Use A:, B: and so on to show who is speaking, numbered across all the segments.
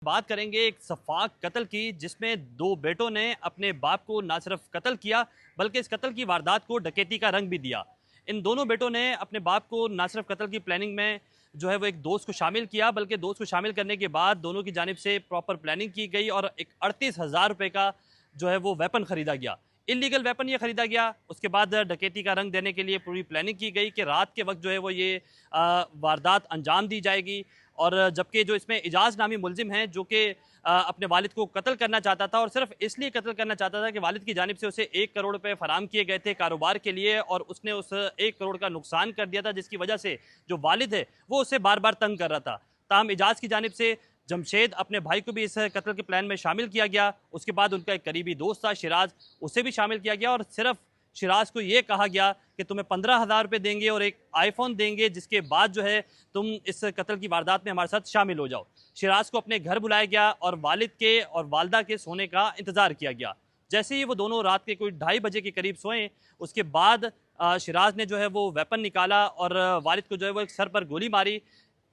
A: बात करेंगे एक सफाक कत्ल की, जिसमें दो बेटों ने अपने बाप को ना सिर्फ कत्ल किया बल्कि इस कत्ल की वारदात को डकैती का रंग भी दिया। इन दोनों बेटों ने अपने बाप को ना सिर्फ कत्ल की प्लानिंग में जो है वो एक दोस्त को शामिल किया, बल्कि दोस्त को शामिल करने के बाद दोनों की जानिब से प्रॉपर प्लानिंग की गई और एक 38,000 रुपये का जो है वो वेपन खरीदा गया। इलीगल वेपन ये खरीदा गया। उसके बाद डकैती का रंग देने के लिए पूरी प्लानिंग की गई कि रात के वक्त जो है वो ये वारदात अंजाम दी जाएगी। और जबकि जो इसमें इजाज़ नामी मुलजिम हैं, जो कि अपने वालिद को कत्ल करना चाहता था और सिर्फ इसलिए कत्ल करना चाहता था कि वालिद की जानिब से उसे 1 करोड़ रुपए फराम किए गए थे कारोबार के लिए, और उसने उस 1 करोड़ का नुकसान कर दिया था, जिसकी वजह से जो वालिद है वो उसे बार बार तंग कर रहा था। ताहम इजाज़ की जानिब से जमशेद अपने भाई को भी इस कत्ल के प्लान में शामिल किया गया। उसके बाद उनका एक करीबी दोस्त था शिराज, उसे भी शामिल किया गया और सिर्फ शिराज को ये कहा गया कि तुम्हें 15,000 रुपये देंगे और एक आईफोन देंगे, जिसके बाद जो है तुम इस कत्ल की वारदात में हमारे साथ शामिल हो जाओ। शिराज को अपने घर बुलाया गया और वालिद के और वालदा के सोने का इंतज़ार किया गया। जैसे ही वो दोनों रात के कोई 2:30 के करीब सोए, उसके बाद शिराज ने जो है वो वेपन निकाला और वालिद को जो है वो एक सर पर गोली मारी।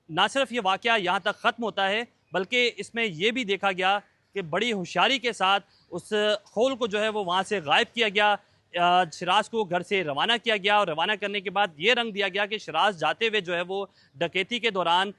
A: ना सिर्फ ये वाक़या यहाँ तक ख़त्म होता है, बल्कि इसमें यह भी देखा गया कि बड़ी होशियारी के साथ उस खोल को जो है वो वहाँ से गायब किया गया। शिराज को घर से रवाना किया गया और रवाना करने के बाद ये रंग दिया गया कि शिराज जाते हुए जो है वो डकैती के दौरान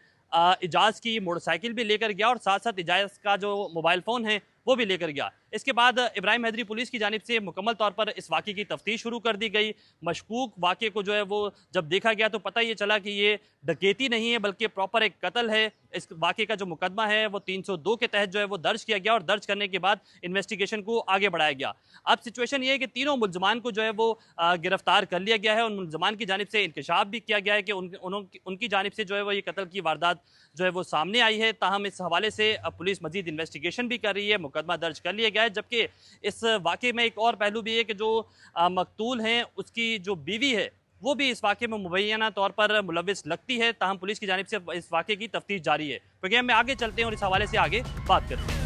A: इजाज़ की मोटरसाइकिल भी लेकर गया और साथ साथ इजाज़ का जो मोबाइल फ़ोन है वो भी लेकर गया। इसके बाद इब्राहिम हैदरी पुलिस की जानिब से मुकम्मल तौर पर इस वाक़े की तफ्तीश शुरू कर दी गई। मशकूक वाक़े को जो है वो जब देखा गया तो पता ये चला कि ये डकैती नहीं है बल्कि प्रॉपर एक कत्ल है। इस वाक़े का जो मुकदमा है वो 302 के तहत जो है वो दर्ज किया गया और दर्ज करने के बाद इन्वेस्टिगेशन को आगे बढ़ाया गया। अब सिचुएशन ये है कि तीनों मुल्ज़मान को जो है वो गिरफ्तार कर लिया गया है। उन मुल्ज़मान की जानिब से इंकशाफ भी किया गया है कि उनकी जानिब से जो है वो ये कत्ल की वारदात जो है वो सामने आई है। ताहम इस हवाले से अब पुलिस मजीद इन्वेस्टिगेशन भी कर रही है, मुकदमा दर्ज कर लिया गया है। जबकि इस वाक़े में एक और पहलू भी है कि जो मकतूल हैं उसकी जो बीवी है वो भी इस वाक़े में मुबैना तौर पर मुलविस लगती है। ताहम पुलिस की जानिब से इस वाक़े की तफ्तीश जारी है। प्रोग्राम में आगे चलते हैं और इस हवाले से आगे बात करते हैं।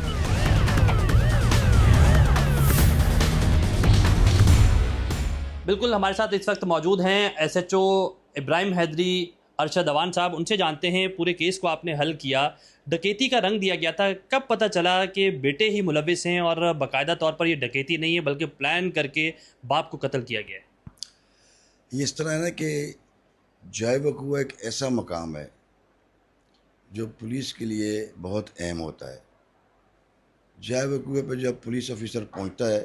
A: बिल्कुल, हमारे साथ इस वक्त मौजूद हैं एसएचओ इब्राहिम हैदरी अरशद अवान साहब। उनसे जानते हैं पूरे केस को आपने हल किया, डकैती का रंग दिया गया था, कब पता चला कि बेटे ही मुलविस हैं और बाकायदा तौर पर ये डकैती नहीं है बल्कि प्लान करके बाप को कत्ल किया गया है?
B: ये इस तरह है ना कि जाए वकूआ एक ऐसा मकाम है जो पुलिस के लिए बहुत अहम होता है। जाए वकूए पर जब पुलिस ऑफिसर पहुंचता है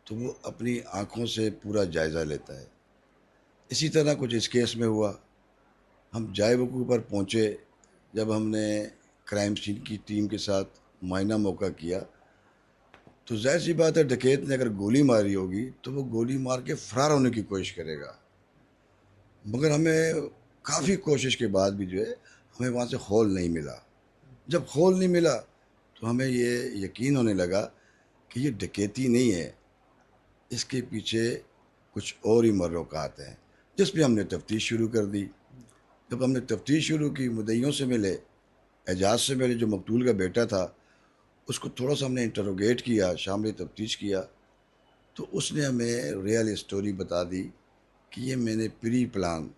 B: तो वो अपनी आँखों से पूरा जायज़ा लेता है। इसी तरह कुछ इस केस में हुआ। हम जाए वकूए पर पहुँचे, जब हमने क्राइम सीन की टीम के साथ मुआयना मौका किया तो ज़ाहिर सी बात है, डकैत ने अगर गोली मारी होगी तो वो गोली मार के फ़रार होने की कोशिश करेगा। मगर हमें काफ़ी कोशिश के बाद भी जो है हमें वहाँ से खोल नहीं मिला। जब खोल नहीं मिला तो हमें ये यकीन होने लगा कि ये डकैती नहीं है, इसके पीछे कुछ और ही मर्रोकात हैं, जिस पे हमने तफ्तीश शुरू कर दी। जब हमने तफ्तीश शुरू की, मुद्दइयों से मिले, एजाज से मिले जो मकतूल का बेटा था, उसको थोड़ा सा हमने इंटरोगेट किया, शामिल तफ्तीश किया, तो उसने हमें रियल स्टोरी बता दी कि ये मैंने प्री प्लान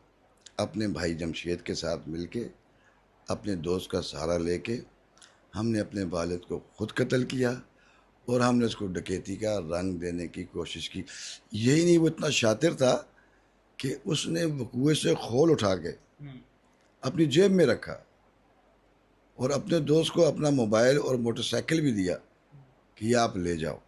B: अपने भाई जमशेद के साथ मिलके, अपने दोस्त का सहारा लेके हमने अपने वालिद को ख़ुद कत्ल किया और हमने उसको डकैती का रंग देने की कोशिश की। यही नहीं, वो इतना शातिर था कि उसने वकूए से खोल उठा के अपनी जेब में रखा और अपने दोस्त को अपना मोबाइल और मोटरसाइकिल भी दिया कि ये आप ले जाओ।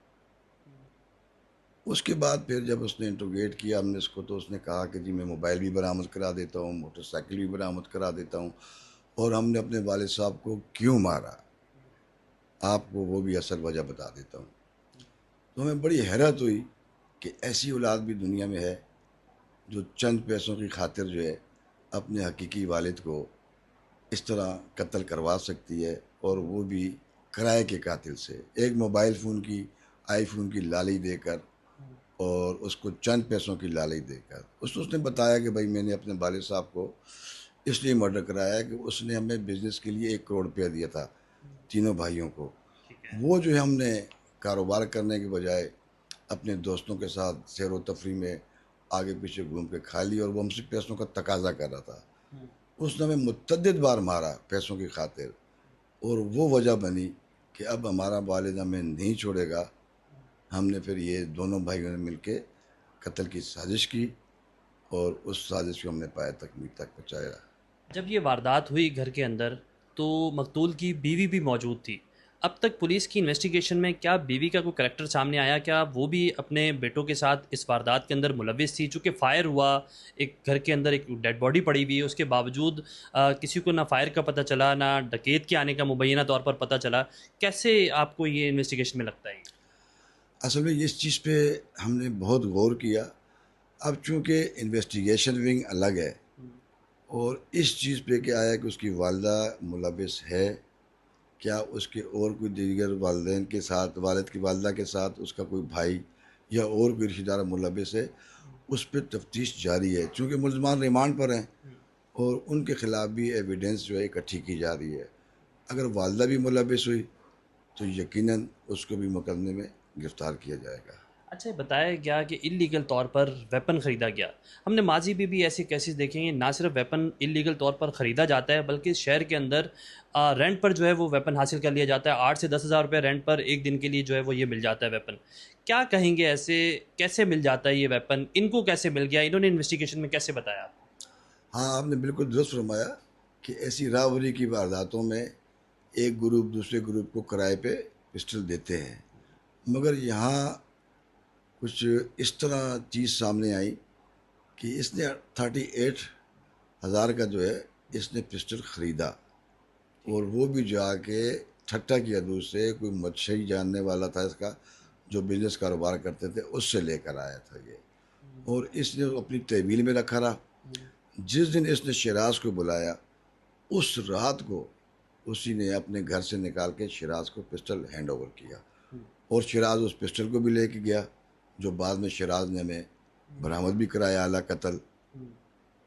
B: उसके बाद फिर जब उसने इंट्रोगेट किया हमने इसको, तो उसने कहा कि जी मैं मोबाइल भी बरामद करा देता हूँ, मोटरसाइकिल भी बरामद करा देता हूँ, और हमने अपने वालिद साहब को क्यों मारा आपको वो भी असल वजह बता देता हूँ। तो हमें बड़ी हैरत हुई कि ऐसी औलाद भी दुनिया में है जो चंद पैसों की खातिर जो है अपने हकीकी वालिद को इस तरह कत्ल करवा सकती है, और वो भी किराए के कातिल से, एक मोबाइल फ़ोन की, आईफोन की लालच देकर और उसको चंद पैसों की लालच देकर। उसने बताया कि भाई मैंने अपने वालिद साहब को इसलिए मर्डर कराया कि उसने हमें बिज़नेस के लिए 1 करोड़ रुपया दिया था तीनों भाइयों को। वो जो है हमने कारोबार करने के बजाय अपने दोस्तों के साथ सैर व तफरीह में आगे पीछे घूम के खा ली, और वो हमसे पैसों का तकाजा कर रहा था। उसने हमें मुतअद्दिद बार मारा पैसों की खातिर, और वो वजह बनी कि अब हमारा वालिद हमें नहीं छोड़ेगा। हमने फिर ये दोनों भाइयों ने मिलके कत्ल की साजिश की और उस साजिश को हमने पाया तकमील तक पहुँचाया।
A: जब ये वारदात हुई घर के अंदर तो मकतूल की बीवी भी मौजूद थी। अब तक पुलिस की इन्वेस्टिगेशन में क्या बीवी का कोई करैक्टर सामने आया? क्या वो भी अपने बेटों के साथ इस वारदात के अंदर मुलविस थी? चूँकि फ़ायर हुआ, एक घर के अंदर एक डेड बॉडी पड़ी हुई है, उसके बावजूद किसी को ना फ़ायर का पता चला, ना डकैत के आने का मुबैना तौर पर पता चला। कैसे आपको ये इन्वेस्टिगेशन में लगता है?
B: असल में इस चीज़ पे हमने बहुत गौर किया। अब चूँकि इन्वेस्टिगेशन विंग अलग है और इस चीज़ पे क्या आया कि उसकी वालिदा मुलविस है, क्या उसके और कोई दीगर वालिदैन के साथ, वालिद की वालिदा के साथ उसका कोई भाई या और कोई रिश्तेदार मुलविस है, उस पर तफ्तीश जारी है। चूँकि मुल्ज़मान रिमांड पर हैं और उनके ख़िलाफ़ भी एविडेंस जो है इकट्ठी की जा रही है। अगर वालिदा भी मुलविस हुई तो यकीनन उसको भी मुकदमे में गिरफ़्तार किया जाएगा।
A: अच्छा, ये बताया गया कि इल्लीगल तौर पर वेपन ख़रीदा गया। हमने माजी में भी ऐसे केसेस देखे हैं। ना सिर्फ वेपन इल्लीगल तौर पर ख़रीदा जाता है बल्कि शहर के अंदर रेंट पर जो है वो वेपन हासिल कर लिया जाता है। 8 से 10 हज़ार रुपये रेंट पर एक दिन के लिए जो है वो ये मिल जाता है वेपन। क्या कहेंगे, ऐसे कैसे मिल जाता है ये वेपन? इनको कैसे मिल गया? इन्होंने इन्वेस्टिगेशन में कैसे बताया?
B: हाँ, आपने बिल्कुल दुरुस्त फरमाया कि ऐसी रावरी की वारदातों में एक ग्रुप दूसरे ग्रुप को किराए पे पिस्टल देते हैं, मगर यहाँ कुछ इस तरह चीज़ सामने आई कि इसने 38,000 का जो है इसने पिस्टल ख़रीदा और वो भी जाके ठट्टा किया दूसरे कोई मच्छी जानने वाला था इसका, जो बिज़नेस कारोबार करते थे, उससे लेकर आया था ये, और इसने अपनी तहवील में रखा रहा। जिस दिन इसने शिराज को बुलाया उस रात को उसी ने अपने घर से निकाल के शिराज को पिस्टल हैंड ओवर किया और शिराज उस पिस्टल को भी लेके गया, जो बाद में शिराज ने हमें बरामद भी कराया आला कत्ल।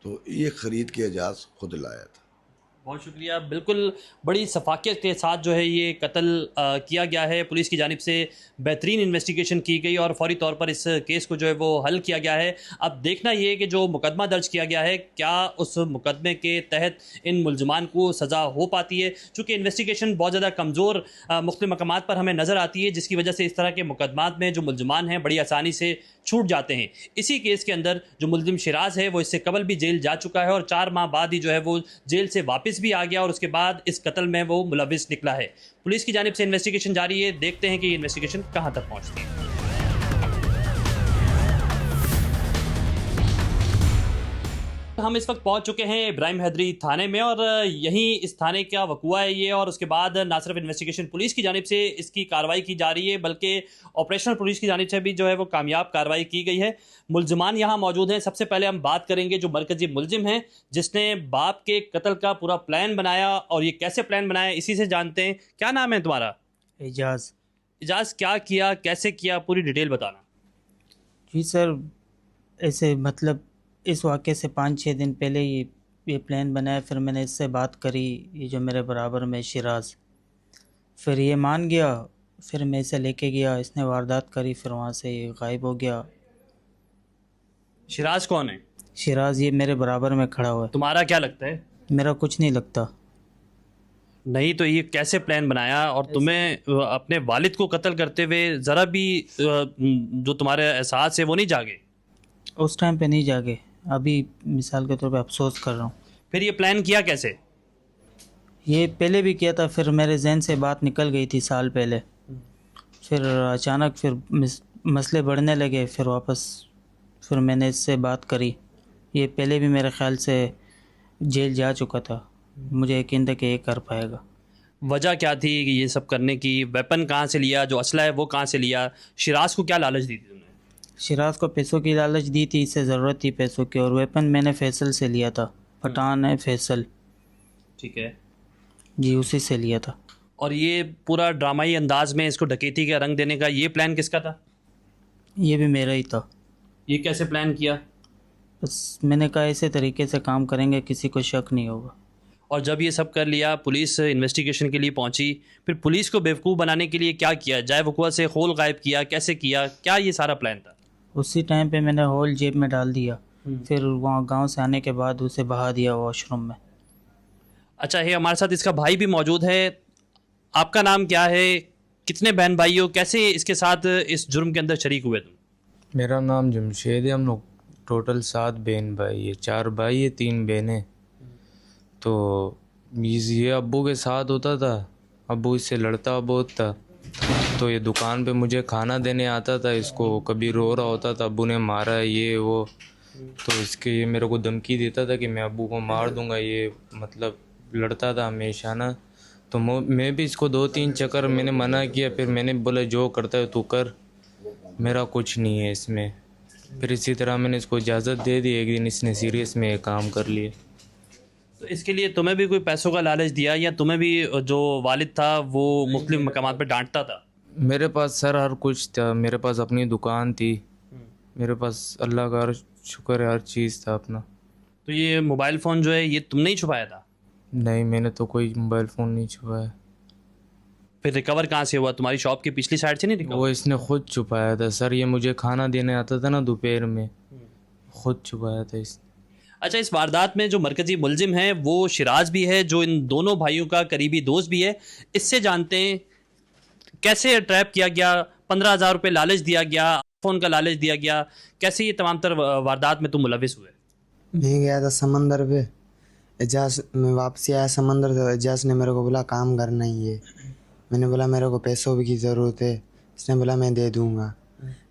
B: तो ये ख़रीद के एजाज़ खुद लाया था।
A: बहुत शुक्रिया। बिल्कुल बड़ी सफाकियत के साथ जो है ये कत्ल किया गया है। पुलिस की जानिब से बेहतरीन इन्वेस्टिगेशन की गई और फौरी तौर पर इस केस को जो है वो हल किया गया है। अब देखना ये है कि जो मुकदमा दर्ज किया गया है, क्या उस मुकदमे के तहत इन मुलजमान को सज़ा हो पाती है। चूँकि इन्वेस्टिगेशन बहुत ज़्यादा कमज़ोर मुख्तलिफ़ मकामात पर हमें नज़र आती है, जिसकी वजह से इस तरह के मुकदमात में जो मुलजमान हैं बड़ी आसानी से छूट जाते हैं। इसी केस के अंदर जो मुलजिम शिराज है वो इससे कबल भी जेल जा चुका है और 4 माह बाद ही जो है वो जेल से वापस भी आ गया और उसके बाद इस कत्ल में वो मुलविस निकला है। पुलिस की जानिब से इन्वेस्टिगेशन जारी है। देखते हैं कि ये इन्वेस्टिगेशन कहां तक पहुंचती है। हम इस वक्त पहुंच चुके हैं इब्राहिम हैदरी थाने में और यहीं इस थाने का वकूआ है ये, और उसके बाद ना सिर्फ इन्वेस्टिगेशन पुलिस की जानिब से इसकी कार्रवाई की जा रही है बल्कि ऑपरेशनल पुलिस की जानिब से भी जो है वो कामयाब कार्रवाई की गई है। मुलजमान यहाँ मौजूद हैं। सबसे पहले हम बात करेंगे जो मरकजी मुलजिम हैं जिसने बाप के कत्ल का पूरा प्लान बनाया, और ये कैसे प्लान बनाया इसी से जानते हैं। क्या नाम है तुम्हारा?
C: एजाज।
A: इजाज़, क्या किया, कैसे किया, पूरी डिटेल बताना।
C: जी सर, ऐसे मतलब इस वाक़े से 5-6 दिन पहले ये प्लान बनाया। फिर मैंने इससे बात करी, ये जो मेरे बराबर में शिराज, फिर ये मान गया। फिर मैं इसे लेके गया, इसने वारदात करी, फिर वहाँ से ये गायब हो गया।
A: शिराज कौन है?
C: शिराज ये मेरे बराबर में खड़ा हुआ है।
A: तुम्हारा क्या लगता है?
C: मेरा कुछ नहीं लगता।
A: नहीं तो ये कैसे प्लान बनाया? और तुम्हें अपने वालिद को कत्ल करते हुए ज़रा भी जो तुम्हारे एहसास है वो नहीं जागे?
C: उस टाइम पे नहीं जागे, अभी मिसाल के तौर पे अफसोस कर रहा हूँ।
A: फिर ये प्लान किया कैसे?
C: ये पहले भी किया था, फिर मेरे जहन से बात निकल गई थी साल पहले। फिर अचानक फिर मसले बढ़ने लगे, फिर मैंने इससे बात करी। ये पहले भी मेरे ख़्याल से जेल जा चुका था, मुझे यकीन था कि ये कर पाएगा।
A: वजह क्या थी कि ये सब करने की? वेपन कहाँ से लिया? जो असला है वो कहाँ से लिया? शिराज को क्या लालच दी थी तुमने?
C: शिराज को पैसों की लालच दी थी, इससे ज़रूरत थी पैसों की। और वेपन मैंने फैसल से लिया था, पठान है फैसल।
A: ठीक है
C: जी, उसी से लिया था।
A: और ये पूरा ड्रामाई अंदाज में इसको डकैती का रंग देने का ये प्लान किसका था?
C: ये भी मेरा ही था।
A: ये कैसे प्लान किया?
C: बस मैंने कहा ऐसे तरीके से काम करेंगे किसी को शक नहीं होगा।
A: और जब ये सब कर लिया, पुलिस इन्वेस्टिगेशन के लिए पहुंची, फिर पुलिस को बेवकूफ़ बनाने के लिए क्या किया? जाए वकूआ से खोल गायब किया, कैसे किया? क्या ये सारा प्लान था?
C: उसी टाइम पे मैंने होल जेब में डाल दिया, फिर वहाँ गांव से आने के बाद उसे बहा दिया वॉशरूम में।
A: अच्छा है, हमारे साथ इसका भाई भी मौजूद है। आपका नाम क्या है, कितने बहन भाई हो, कैसे इसके साथ इस जुर्म के अंदर शरीक हुए तुम?
D: मेरा नाम जमशेद है। हम लोग टोटल 7 बहन भाई है, 4 भाई है 3 बहनें। तो ये अब्बू के साथ होता था, अब्बू इससे लड़ता बहुत था। तो ये दुकान पे मुझे खाना देने आता था, इसको कभी रो रहा होता था, अब्बू ने मारा है ये वो। तो इसके ये मेरे को धमकी देता था कि मैं अब्बू को मार दूंगा, ये मतलब लड़ता था हमेशा ना। तो मैं भी इसको 2-3 चक्कर मैंने मना किया, फिर मैंने बोला जो करता है तू कर, मेरा कुछ नहीं है इसमें। फिर इसी तरह मैंने इसको इजाज़त दे दी। एक दिन इसने सीरियस में ये काम कर लिए।
A: तो इसके लिए तुम्हें भी कोई पैसों का लालच दिया, या तुम्हें भी जो वालिद था वो मुख्तलिफ मकामात पर डांटता था?
D: मेरे पास सर हर कुछ था, मेरे पास अपनी दुकान थी, मेरे पास अल्लाह का शुक्र है हर चीज़ था अपना।
A: तो ये मोबाइल फ़ोन जो है ये तुमने ही छुपाया था?
D: नहीं, मैंने तो कोई मोबाइल फ़ोन नहीं छुपाया।
A: फिर रिकवर कहाँ से हुआ? तुम्हारी शॉप की पिछली साइड से नहीं रिकवर?
D: वो इसने खुद छुपाया था सर। ये मुझे खाना देने आता था ना दोपहर में, खुद छुपाया था इसने।
A: अच्छा, इस वारदात में जो मरकज़ी मुलजिम है वो शिराज भी है, जो इन दोनों भाइयों का करीबी दोस्त भी है। इससे जानते हैं कैसे ट्रैप किया गया, 15,000 रुपये लालच दिया गया, फ़ोन का लालच दिया गया, कैसे ये तमाम तर वारदात में तुम मुलविस हुए?
E: मैं गया था समंदर पे, एजाज में वापसी आया समंदर, तो एजाज ने मेरे को बोला काम करना ही है। मैंने बोला मेरे को पैसों की ज़रूरत है। इसने बोला मैं दे दूँगा।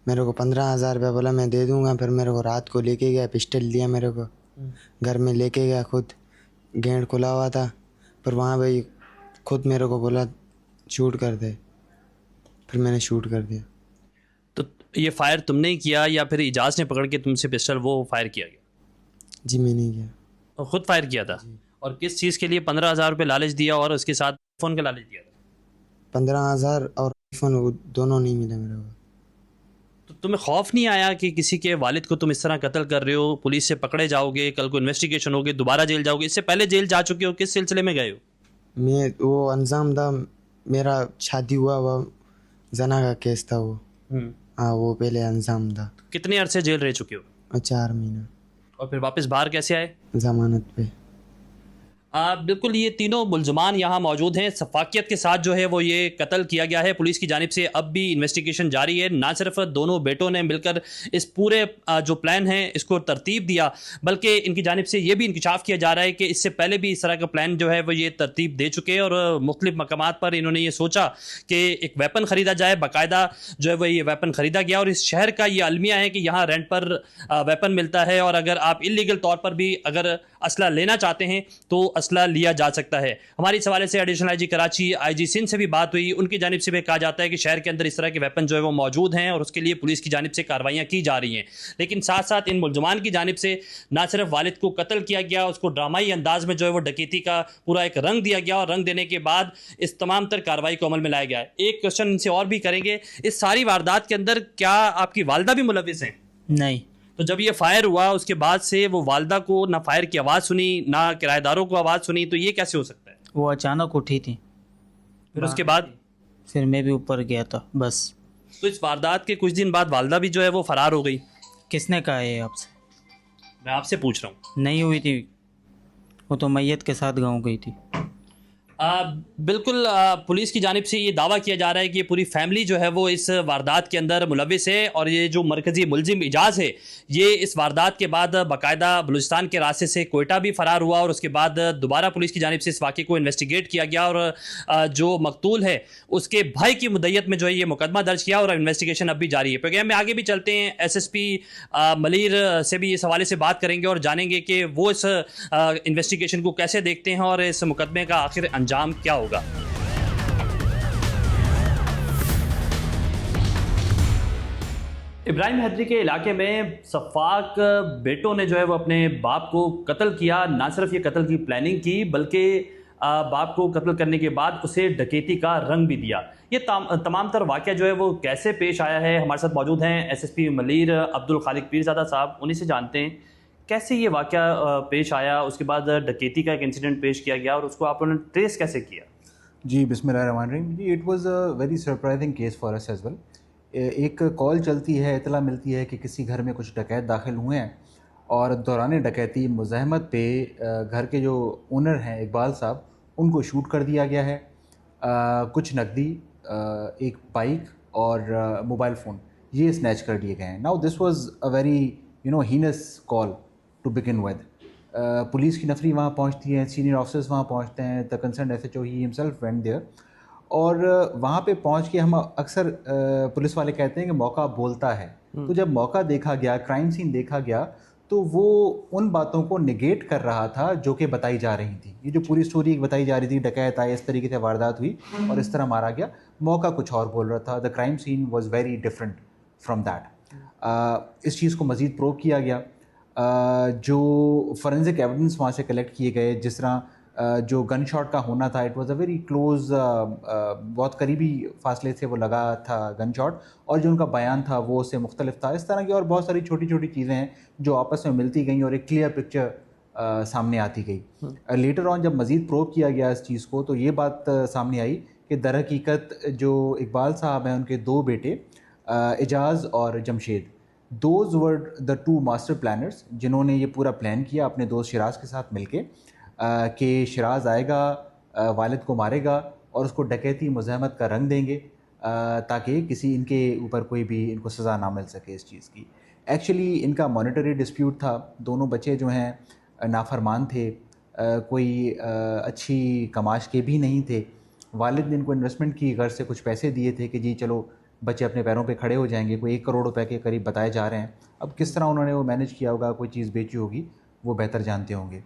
E: मेरे को 15,000 रुपये बोला मैं दे दूँगा। फिर मेरे को रात को लेके गया, पिस्टल दिया मेरे को, घर में लेके गया, खुद गेट खुला हुआ था। फिर वहाँ पे खुद मेरे को बोला शूट कर दे, फिर मैंने शूट कर दिया।
A: तो ये फायर तुमने ही किया या फिर इजाज़ ने पकड़ के तुमसे पिस्टल वो फायर किया गया?
E: जी मैंने किया।
A: और ख़ुद फायर किया था? और किस चीज़ के लिए 15,000 रुपये लालच दिया और उसके साथ फ़ोन का लालच दिया था?
E: 15,000 और आईफोन दोनों नहीं मिले मेरे को।
A: तो तुम्हें खौफ नहीं आया कि किसी के वालिद को तुम इस तरह कत्ल कर रहे हो, पुलिस से पकड़े जाओगे, कल को इन्वेस्टिगेशन होगी, दोबारा जेल जाओगे? इससे पहले जेल जा चुके हो, किस सिलसिले में गए हो?
E: मैं वो अंजाम था, मेरा शादी हुआ हुआ जना का केस था वो। हाँ, वो पहले अंजाम था।
A: कितने अरसे जेल रह चुके हो?
E: और 4 महीना।
A: और फिर वापस बाहर कैसे आए?
E: जमानत पे।
A: बिल्कुल, ये तीनों मुलजमान यहाँ मौजूद हैं। सफाकियत के साथ जो है वो ये कत्ल किया गया है। पुलिस की जानिब से अब भी इन्वेस्टिगेशन जारी है। ना सिर्फ दोनों बेटों ने मिलकर इस पूरे जो प्लान है इसको तरतीब दिया, बल्कि इनकी जानिब से ये भी इंकशाफ किया जा रहा है कि इससे पहले भी इस तरह का प्लान जो है वो ये तरतीब दे चुके हैं और मुख्तलिफ मकामात पर इन्होंने ये सोचा कि एक वेपन ख़रीदा जाए, बाकायदा जो है वो ये वेपन ख़रीदा गया। और इस शहर का ये अलमिया है कि यहाँ रेंट पर वेपन मिलता है और अगर आप इलीगल तौर पर भी अगर असला लेना चाहते हैं तो असला लिया जा सकता है। हमारी इस हवाले से additional IG Karachi, IG Sindh से भी बात हुई। उनकी जानिब से भी कहा जाता है कि शहर के अंदर इस तरह के वेपन जो है वो मौजूद हैं और उसके लिए पुलिस की जानिब से कार्रवाइयाँ की जा रही हैं। लेकिन साथ साथ इन मुलजमान की जानिब से ना सिर्फ वालिद को कत्ल किया गया, उसको ड्रामाई अंदाज में जो है वो डकैती का पूरा एक रंग दिया गया और रंग देने के बाद इस तमाम तर कार्रवाई को अमल में लाया गया है। एक क्वेश्चन इनसे और भी करेंगे, इस सारी वारदात के अंदर क्या आपकी वालदा भी मुलविस हैं?
C: नहीं।
A: तो जब ये फायर हुआ उसके बाद से वो वालदा को ना फायर की आवाज़ सुनी ना किराएदारों को आवाज़ सुनी, तो ये कैसे हो सकता है?
C: वो अचानक उठी थी,
A: फिर उसके बाद
C: फिर मैं भी ऊपर गया था बस।
A: तो इस वारदात के कुछ दिन बाद वालदा भी जो है वो फरार हो गई।
C: किसने कहा है आपसे?
A: मैं आपसे पूछ रहा हूँ।
C: नहीं हुई थी, वो तो मैयत के साथ गाँव गई थी।
A: बिल्कुल, पुलिस की जानिब से ये दावा किया जा रहा है कि ये पूरी फैमिली जो है वो इस वारदात के अंदर मुलविस है और ये जो मरकज़ी मुलजिम इजाज़ है ये इस वारदात के बाद बाकायदा बलूचिस्तान के रास्ते से कोयटा भी फ़रार हुआ और उसके बाद दोबारा पुलिस की जानिब से इस वाक़े को इन्वेस्टिगेट किया गया और जो मकतूल है उसके भाई की मुद्दत में जो है ये मुकदमा दर्ज किया और इन्वेस्टिगेशन अब भी जारी है। प्रोग्राम में आगे भी चलते हैं, SSP मलीर से भी इस हवाले से बात करेंगे और जानेंगे कि वो इस इन्वेस्टिगेशन को कैसे देखते हैं और इस मुकदमे का आखिर अंजाम क्या होगा। इब्राहिम हैदरी के इलाके में सफाक बेटों ने जो है वो अपने बाप को कत्ल किया। ना सिर्फ ये कत्ल की प्लानिंग की बल्कि बाप को कत्ल करने के बाद उसे डकैती का रंग भी दिया। ये तमाम तर वाक़या जो है वो कैसे पेश आया है, हमारे साथ मौजूद हैं SSP मलीर अब्दुल खालिक पीरज़ादा साहब। उन्हीं से जानते हैं कैसे ये वाक़या पेश आया, उसके बाद डकैती का एक इंसिडेंट पेश किया गया और उसको आप लोगों ने ट्रेस कैसे किया?
F: जी बिस्मिल्लाहिर्रहमानिर्रहीम। जी it was a very surprising case for us as well. एक कॉल चलती है, इतला मिलती है कि किसी घर में कुछ डकैत दाखिल हुए हैं और दौरान डकैती मुज़ाहमत पे घर के जो ओनर हैं इकबाल साहब, उनको शूट कर दिया गया है। कुछ नकदी, एक बाइक और मोबाइल फ़ोन, ये स्नैच कर लिए गए हैं. Now this was a very heinous call to begin with. Police की नफरी वहाँ पहुँचती है, सीनियर ऑफिसर्स वहाँ पहुँचते हैं, द कंसर्न एसएचओ ही हिमसेल्फ वेंट देयर. और वहाँ पे पहुँच के हम अक्सर पुलिस वाले कहते हैं कि मौका बोलता है. तो जब मौका देखा गया, क्राइम सीन देखा गया, तो वो उन बातों को निगेट कर रहा था जो कि बताई जा रही थी. ये जो पूरी स्टोरी बताई जा रही थी, डकैत आए, इस तरीके से वारदात हुई और इस तरह मारा गया, मौका कुछ और बोल रहा था. The crime scene was very different from that. इस चीज़ को मज़ीद प्रूव किया गया. जो फॉरेंसिक एविडेंस वहाँ से कलेक्ट किए गए, जिस तरह जो गन शॉट का होना था, it was a very close, बहुत करीबी फासले से वो लगा था गन शॉट, और जो उनका बयान था वो उससे मुख्तलिफ था. इस तरह की और बहुत सारी छोटी छोटी चीज़ें हैं जो आपस में मिलती गई और एक क्लियर पिक्चर सामने आती गई. लेटर ऑन जब मज़ीद प्रोव किया गया इस चीज़ को, तो ये बात सामने आई कि दर हकीकत जो इकबाल साहब हैं, उनके दो बेटे एजाज़ और Jamshed, those were the two master planners जिन्होंने ये पूरा प्लान किया अपने दोस्त शिराज के साथ मिलके कि शिराज आएगा, वालिद को मारेगा और उसको डकैती मुज़ाहमत का रंग देंगे ताकि किसी इनके ऊपर कोई भी इनको सज़ा ना मिल सके इस चीज़ की. एक्चुअली इनका मॉनेटरी डिस्प्यूट था. दोनों बच्चे जो हैं नाफरमान थे, कोई अच्छी कमाश के भी नहीं थे. वालिद ने इनको इन्वेस्टमेंट की गर्ज से कुछ पैसे दिए थे कि जी चलो बच्चे अपने पैरों पे खड़े हो जाएंगे. कोई 1 करोड़ रुपए के करीब बताए जा रहे हैं. अब किस तरह उन्होंने वो मैनेज किया होगा, कोई चीज़ बेची होगी, वो बेहतर जानते होंगे.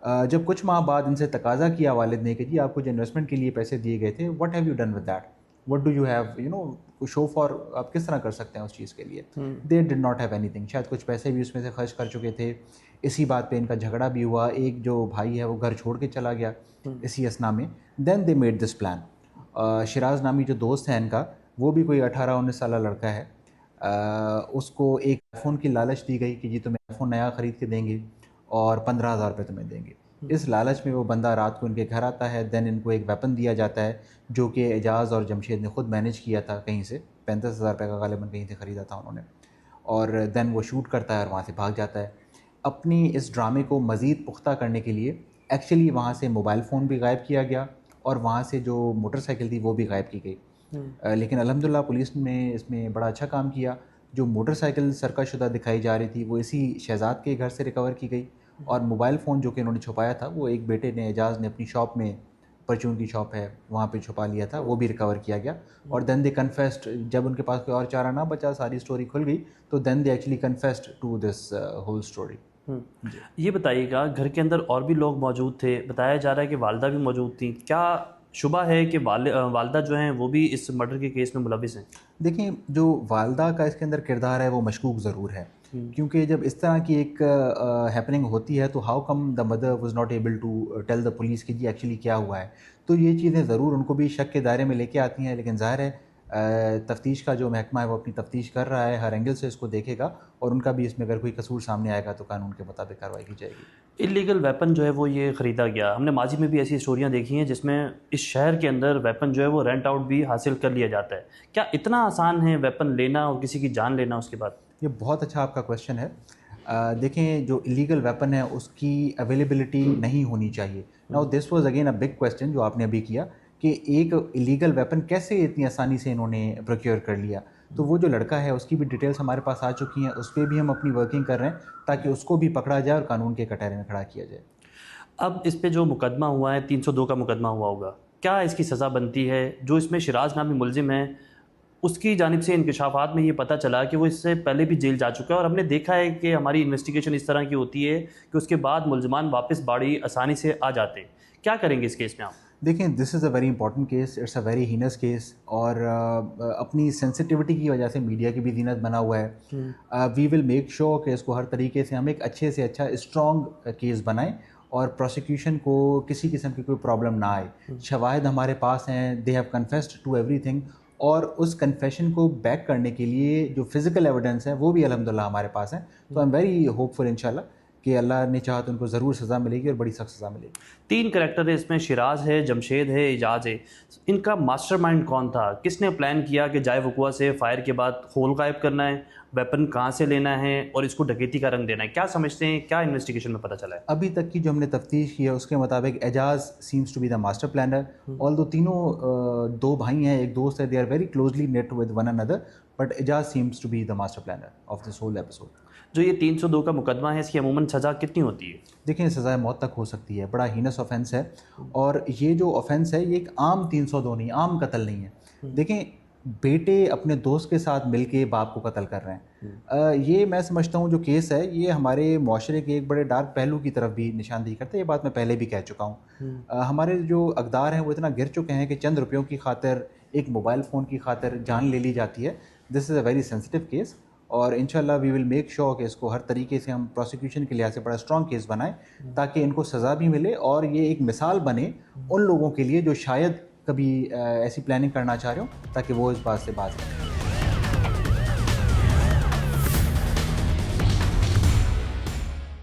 F: जब कुछ माह बाद इनसे तकाजा किया वालिद ने कि जी आपको जो इन्वेस्टमेंट के लिए पैसे दिए गए थे, what have you done with that, what do you have show for, आप किस तरह कर सकते हैं उस चीज़ के लिए. They did not have anything. शायद कुछ पैसे भी उसमें से खर्च कर चुके थे. इसी बात पे इनका झगड़ा भी हुआ. एक जो भाई है वो घर छोड़ के चला गया इसी असना में. Then they made this plan. Shiraz नामी जो दोस्त है इनका, वो भी कोई 18-19 साल लड़का है. उसको एक आईफोन की लालच दी गई कि जी तुम्हें आईफोन नया ख़रीद के देंगे और 15,000 रुपये तुम्हें देंगे. इस लालच में वो बंदा रात को इनके घर आता है. देन इनको एक वेपन दिया जाता है जो कि एजाज़ और जमशेद ने ख़ुद मैनेज किया था कहीं से. 35,000 रुपये का गालिबन कहीं से ख़रीदा था उन्होंने. और देन वो शूट करता है और वहाँ से भाग जाता है. अपनी इस ड्रामे को मज़ीद पुख्ता करने के लिए एक्चुअली वहाँ से मोबाइल फ़ोन भी गायब किया गया और वहाँ से जो मोटरसाइकिल थी वो भी गायब की गई. लेकिन अल्हम्दुलिल्लाह पुलिस ने इसमें बड़ा अच्छा काम किया. जो मोटरसाइकिल सरकशुदा दिखाई जा रही थी वो इसी शहजाद के घर से रिकवर की गई. और मोबाइल फ़ोन जो कि उन्होंने छुपाया था वो एक बेटे ने, एजाज़ ने, अपनी शॉप में, परचून की शॉप है वहाँ पे छुपा लिया था, वो भी रिकवर किया गया. और देन दे कन्फेस्ड. जब उनके पास कोई और चारा ना बचा, सारी स्टोरी खुल गई, तो then they actually confessed to this whole story.
A: ये बताइएगा, घर के अंदर और भी लोग मौजूद थे, बताया जा रहा है कि वालदा भी मौजूद थी. क्या शुबा है कि वालदा जो हैं वो भी इस मर्डर के केस में मुलविस हैं?
F: देखिए, जो वालदा का इसके अंदर किरदार है वो मशकूक ज़रूर है, क्योंकि जब इस तरह की एक हैपनिंग होती है तो how come the mother was not able to tell the police कि जी एक्चुअली क्या हुआ है. तो ये चीज़ें ज़रूर उनको भी शक के दायरे में लेके आती हैं. लेकिन ज़ाहिर है तफ्तीश का जो महकमा है वो अपनी तफ्तीश कर रहा है, हर एंगल से इसको देखेगा और उनका भी इसमें अगर कोई कसूर सामने आएगा तो कानून के मुताबिक कार्रवाई की जाएगी.
A: इलीगल वेपन जो है वो ये ख़रीदा गया. हमने माजी में भी ऐसी स्टोरियाँ देखी हैं जिसमें इस शहर के अंदर वेपन जो है वो रेंट आउट भी हासिल कर लिया जाता है. क्या इतना आसान है वेपन लेना और किसी की जान लेना उसके बाद?
F: ये बहुत अच्छा आपका क्वेश्चन है. देखें, जो इलीगल वेपन है उसकी अवेलेबिलिटी नहीं होनी चाहिए. Now this was again a big question जो आपने अभी किया कि एक इलीगल वेपन कैसे इतनी आसानी से इन्होंने प्रोक्योर कर लिया. तो वो जो लड़का है उसकी भी डिटेल्स हमारे पास आ चुकी हैं, उस पर भी हम अपनी वर्किंग कर रहे हैं ताकि उसको भी पकड़ा जाए और कानून के कटहरे में खड़ा किया जाए.
A: अब इस पे जो मुकदमा हुआ है, 302 का मुकदमा हुआ होगा, क्या इसकी सज़ा बनती है? जो इसमें शिराज नामी मुलजिम है उसकी जानिब से इंकशाफात में ये पता चला कि वो इससे पहले भी जेल जा चुका है और हमने देखा है कि हमारी इन्वेस्टिगेशन इस तरह की होती है कि उसके बाद मुलजमान वापस बाड़ी आसानी से आ जाते हैं. क्या करेंगे इस केस में आप?
F: देखें, this is a very important case, it's a very heinous case और अपनी सेंसिटिविटी की वजह से मीडिया की भी जीनत बना हुआ है. वी विल मेक श्योर कि इसको हर तरीके से हम एक अच्छे से अच्छा स्ट्रॉन्ग केस बनाएं और प्रोसिक्यूशन को किसी किस्म की कोई प्रॉब्लम ना आए. शवाहिद हमारे पास हैं, they have confessed to everything और उस कन्फेशन को बैक करने के लिए जो फिज़िकल एविडेंस है वो भी अल्हम्दुलिल्लाह हमारे पास है. तो आई एम वेरी होपफुल इंशाल्लाह कि अल्लाह ने चाहा तो उनको ज़रूर सज़ा मिलेगी और बड़ी सख्त सज़ा मिलेगी।
A: 3 करैक्टर है इसमें, शिराज है, जमशेद है, एजाज है। इनका मास्टरमाइंड कौन था? किसने प्लान किया कि जाए वकुआ से फायर के बाद होल गायब करना है, वेपन कहाँ से लेना है और इसको डकैती का रंग देना है? क्या समझते हैं, क्या इन्वेस्टिगेशन में पता चला है?
F: अभी तक की जो हमने तफ्तीश की है उसके मुताबिक Ejaz seems to be the master planner. All दो तीनों 2 भाई हैं, एक दोस्त है, they are very closely knit with one another, but Ejaz seems to be the master planner of this whole episode.
A: जो ये 302 का मुकदमा है, इसकी अमूमन सज़ा कितनी होती है?
F: देखें, सज़ाए मौत तक हो सकती है, बड़ा हीनस ऑफेंस है और ये जो ऑफेंस है ये एक आम 302 नहीं, आम कत्ल नहीं है। देखें, बेटे अपने दोस्त के साथ मिलके बाप को कत्ल कर रहे हैं, ये मैं समझता हूँ जो केस है ये हमारे माशरे के एक बड़े डार्क पहलू की तरफ भी निशानदेही करता है। ये बात मैं पहले भी कह चुका हूँ। हमारे जो अकदार हैं वो इतना गिर चुके हैं कि चंद रुपयों की खातिर, एक मोबाइल फ़ोन की खातिर जान ले ली जाती है। This is a very sensitive case और इंशाल्लाह वी विल मेक श्योर कि इसको हर तरीके से हम प्रोसिक्यूशन के लिहाज से बड़ा स्ट्रॉन्ग केस बनाएं ताकि इनको सज़ा भी मिले और ये एक मिसाल बने उन लोगों के लिए जो शायद कभी ऐसी प्लानिंग करना चाह रहे हो, ताकि वो इस बात से बाज आएं।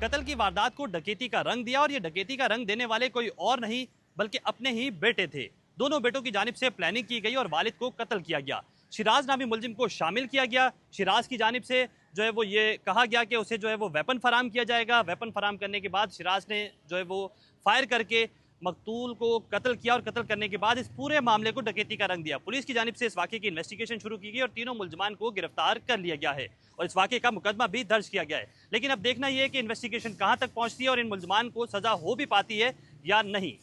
A: कत्ल की वारदात को डकैती का रंग दिया और ये डकैती का रंग देने वाले कोई और नहीं बल्कि अपने ही बेटे थे। दोनों बेटों की जानिब से प्लानिंग की गई और वालिद को कत्ल किया गया। शिराज नामी मुलजिम को शामिल किया गया। शिराज की जानिब से जो है वो ये कहा गया कि उसे जो है वो वेपन फराम किया जाएगा। वेपन फराम करने के बाद शिराज ने जो है वो फायर करके मकतूल को कत्ल किया और कत्ल करने के बाद इस पूरे मामले को डकैती का रंग दिया। पुलिस की जानिब से इस वाक़े की इन्वेस्टिगेशन शुरू की गई और तीनों मुलजमान को गिरफ्तार कर लिया गया है और इस वाक़े का मुकदमा भी दर्ज किया गया है। लेकिन अब देखना यह है कि इन्वेस्टिगेशन कहाँ तक पहुँचती है और इन मुलजमान को सज़ा हो भी पाती है या नहीं।